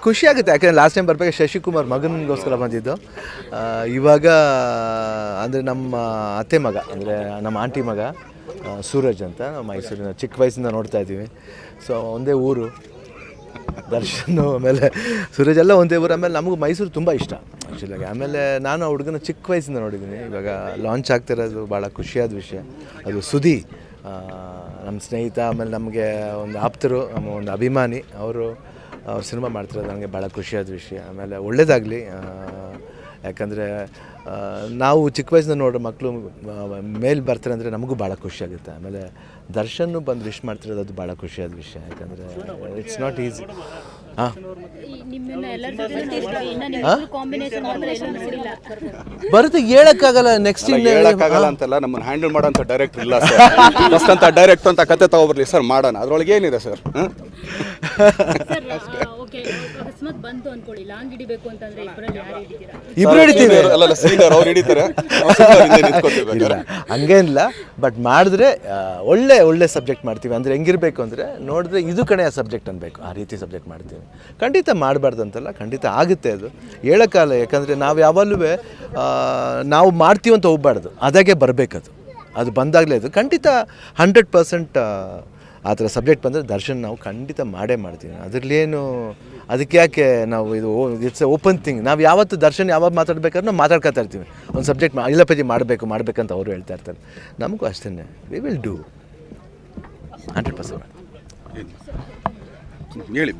ಖುಷಿ ಆಗುತ್ತೆ, ಯಾಕೆಂದರೆ ಲಾಸ್ಟ್ ಟೈಮ್ ಬರಬೇಕು ಶಶಿಕುಮಾರ್ ಮಗನಿಗೋಸ್ಕರ ಬಂದಿದ್ದು. ಇವಾಗ ಅಂದರೆ ನಮ್ಮ ಅತ್ತೆ ಮಗ, ಅಂದರೆ ನಮ್ಮ ಆಂಟಿ ಮಗ ಸೂರಜ್ ಅಂತ, ಮೈಸೂರಿನ ಚಿಕ್ಕ ವಯಸ್ಸಿಂದ ನೋಡ್ತಾ ಇದ್ದೀವಿ. ಸೊ ಒಂದೇ ಊರು ದರ್ಶನ್, ಆಮೇಲೆ ಸೂರಜ್ ಎಲ್ಲ ಒಂದೇ ಊರು. ಆಮೇಲೆ ನಮಗೂ ಮೈಸೂರು ತುಂಬ ಇಷ್ಟ ಆ್ಯಕ್ಚುಲಾಗಿ. ಆಮೇಲೆ ನಾನು ಆ ಹುಡುಗನ ಚಿಕ್ಕ ವಯಸ್ಸಿಂದ ನೋಡಿದ್ದೀನಿ. ಇವಾಗ ಲಾಂಚ್ ಆಗ್ತಿರೋದು ಭಾಳ ಖುಷಿಯಾದ ವಿಷಯ. ಅದು ಸುದಿ ನಮ್ಮ ಸ್ನೇಹಿತ, ಆಮೇಲೆ ನಮಗೆ ಒಂದು ಆಪ್ತರು, ನಮ್ಮ ಒಂದು ಅಭಿಮಾನಿ, ಅವ್ರು ಸಿನಿಮಾ ಮಾಡ್ತಿರೋದು ನನಗೆ ಭಾಳ ಖುಷಿಯಾದ ವಿಷಯ. ಆಮೇಲೆ ಒಳ್ಳೆಯದಾಗಲಿ, ಯಾಕಂದರೆ ನಾವು ಚಿಕ್ಕ ವಯಸ್ಸಿನ ನೋಡೋ ಮಕ್ಕಳು ಮೇಲೆ ಬರ್ತಾರೆ ಅಂದರೆ ನಮಗೂ ಭಾಳ ಖುಷಿಯಾಗುತ್ತೆ. ಆಮೇಲೆ ದರ್ಶನ್ ಬಂದು ವಿಶ್ ಮಾಡ್ತಿರೋದು ಅದು ಭಾಳ ಖುಷಿಯಾದ ವಿಷಯ, ಯಾಕಂದರೆ ಇಟ್ಸ್ ನಾಟ್ ಈಸಿ. ಬರುತ್ತೆ, ಹೇಳಕ್ಕಾಗಲ್ಲ. ನೆಕ್ಸ್ಟ್ ಹೇಳಕ್ಕಾಗಲ್ಲ ಅಂತಲ್ಲ, ನಮ್ಮನ್ನು ಹ್ಯಾಂಡಲ್ ಮಾಡೋಂಥ ಡೈರೆಕ್ಟರ್ ಇಲ್ಲ ಸರ್. ಫಸ್ಟ್ ಅಂತ ಡೈರೆಕ್ಟ್ ಅಂತ ಕತೆ ತಗೊಬರ್ಲಿ ಸರ್, ಮಾಡೋಣ. ಅದ್ರೊಳಗೆ ಏನಿದೆ ಸರ್? ಇಬ್ರು ಹಿಡಿತೀವಿ, ಹಂಗೇನಿಲ್ಲ. ಬಟ್ ಮಾಡಿದ್ರೆ ಒಳ್ಳೆ ಸಬ್ಜೆಕ್ಟ್ ಮಾಡ್ತೀವಿ. ಅಂದರೆ ಹೆಂಗಿರಬೇಕು ಅಂದರೆ ನೋಡಿದ್ರೆ ಇದು ಕಣೆಯ ಸಬ್ಜೆಕ್ಟ್ ಅನ್ಬೇಕು, ಆ ರೀತಿ ಸಬ್ಜೆಕ್ಟ್ ಮಾಡ್ತೀವಿ. ಖಂಡಿತ ಮಾಡಬಾರ್ದು ಅಂತಲ್ಲ, ಖಂಡಿತ ಆಗುತ್ತೆ. ಅದು ಹೇಳೋಕ್ಕಾಗಲ್ಲ, ಯಾಕಂದರೆ ನಾವು ಯಾವಾಗಲೂ ನಾವು ಮಾಡ್ತೀವಿ ಅಂತ ಹೋಗ್ಬಾರ್ದು, ಅದಾಗೆ ಬರಬೇಕದು. ಅದು ಬಂದಾಗಲೇ ಅದು ಖಂಡಿತ 100% ಆ ಥರ ಸಬ್ಜೆಕ್ಟ್ ಬಂದರೆ ದರ್ಶನ್ ನಾವು ಖಂಡಿತ ಮಾಡೇ ಮಾಡ್ತೀವಿ. ಅದರಲ್ಲೇನು ಅದಕ್ಕೆ ಯಾಕೆ ನಾವು ಇಟ್ಸ್ ಎ ಓಪನ್ ಥಿಂಗ್. ನಾವು ಯಾವತ್ತು ದರ್ಶನ್ ಯಾವಾಗ ಮಾತಾಡ್ಬೇಕಾದ್ರೆ ನಾವು ಮಾತಾಡ್ಕೊತಾ ಇರ್ತೀವಿ. ಒಂದು ಸಬ್ಜೆಕ್ಟ್ ಇಲ್ಲಪತಿ ಮಾಡಬೇಕಂತ ಅವರು ಹೇಳ್ತಾ ಇರ್ತಾರೆ. ನಮಗೂ ಅಷ್ಟೇ, ವಿ ವಿಲ್ ಡೂ 100%. ಹೇಳಿ.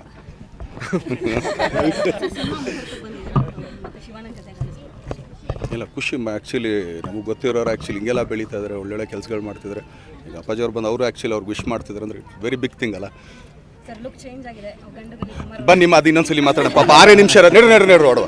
ಇಲ್ಲ, ಖುಷಿ. ಆ್ಯಕ್ಚುಲಿ ನಮಗೆ ಗೊತ್ತಿರೋರು ಆ್ಯಕ್ಚುಲಿ ಹಿಂಗೆಲ್ಲ ಬೆಳೀತಾ ಇದ್ದಾರೆ, ಒಳ್ಳೊಳ್ಳೆ ಕೆಲಸಗಳು ಮಾಡ್ತಿದ್ದಾರೆ. ಈಗ ಅಪ್ಪಾಜಿ ಅವ್ರು ಬಂದು ಅವರು ಆ್ಯಕ್ಚುಲಿ ಅವ್ರಿಗೆ ವಿಶ್ ಮಾಡ್ತಿದ್ದಾರೆ ಅಂದರೆ ವೆರಿ ಬಿಗ್ ಥಿಂಗ್ ಅಲ್ಲ. ಬನ್ನಿ, ಅದು ಇನ್ನೊಂದ್ಸಲಿ ಮಾತಾಡೋಣ. ಪಾಪ 6 ನಿಮಿಷ ನೋಡುವ.